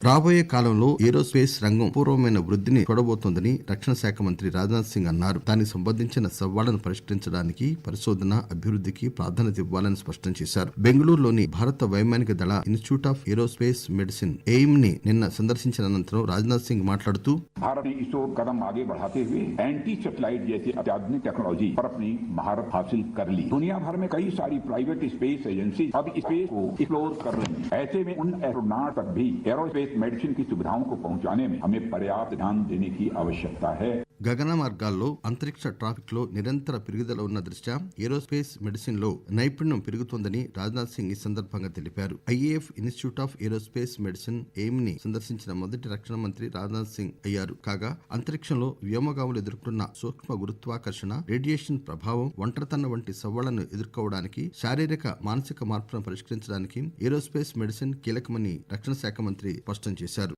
రాబోయే కాలంలో ఏరోస్పేస్ రంగం అపూర్వమైన వృద్ధిని చూడబోతోందని రక్షణ శాఖ మంత్రి రాజ్నాథ్ సింగ్ అన్నారు. దానికి సంబంధించిన సవాళ్లను పరిష్కరించడానికి పరిశోధన, అభివృద్ధికి ప్రాధాన్యత ఇవ్వాలని స్పష్టం చేశారు. బెంగళూరులోని భారత వైమానిక దళ institute of aerospace medicine aim ని నిన్న సందర్శించిన అనంతరం రాజ్నాథ్ సింగ్ మాట్లాడుతూ भारत ने इस ओर कदम आगे बढ़ाते हुए एंटी सैटेलाइट जैसी अत्याधुनिक टेक्नोलॉजी पर अपनी महारत हासिल कर ली। दुनिया भर में कई सारी प्राइवेट स्पेस एजेंसी अब स्पेस को एक्सप्लोर कर रही हैं। ऐसे में उन एस्ट्रोनॉट तक भी एरोस्पेस मेडिसिन की सुविधाओं को पहुंचाने में हमें पर्याप्त ध्यान देने की आवश्यकता है। గగన మార్గాల్లో అంతరిక్ష ట్రాఫిక్ లో నిరంతర పెరుగుదల ఉన్న దృష్ట్యా ఏరోస్పేస్ మెడిసిన్ లో నైపుణ్యం పెరుగుతోందని రాజ్నాథ్ సింగ్ ఈ సందర్భంగా తెలిపారు. IAF institute of aerospace medicine aim ని సందర్శించిన మొదటి రక్షణ మంత్రి రాజ్నాథ్ సింగ్ అయ్యారు. కాగా అంతరిక్షంలో వ్యోమగాములు ఎదుర్కొంటున్న సూక్ష్మ గురుత్వాకర్షణ, రేడియేషన్ ప్రభావం, ఒంటరితనం వంటి సవాళ్లను ఎదుర్కోవడానికి, శారీరక మానసిక మార్పులను పరిష్కరించడానికి ఏరోస్పేస్ మెడిసిన్ కీలకమని రక్షణ శాఖ మంత్రి స్పష్టం చేశారు.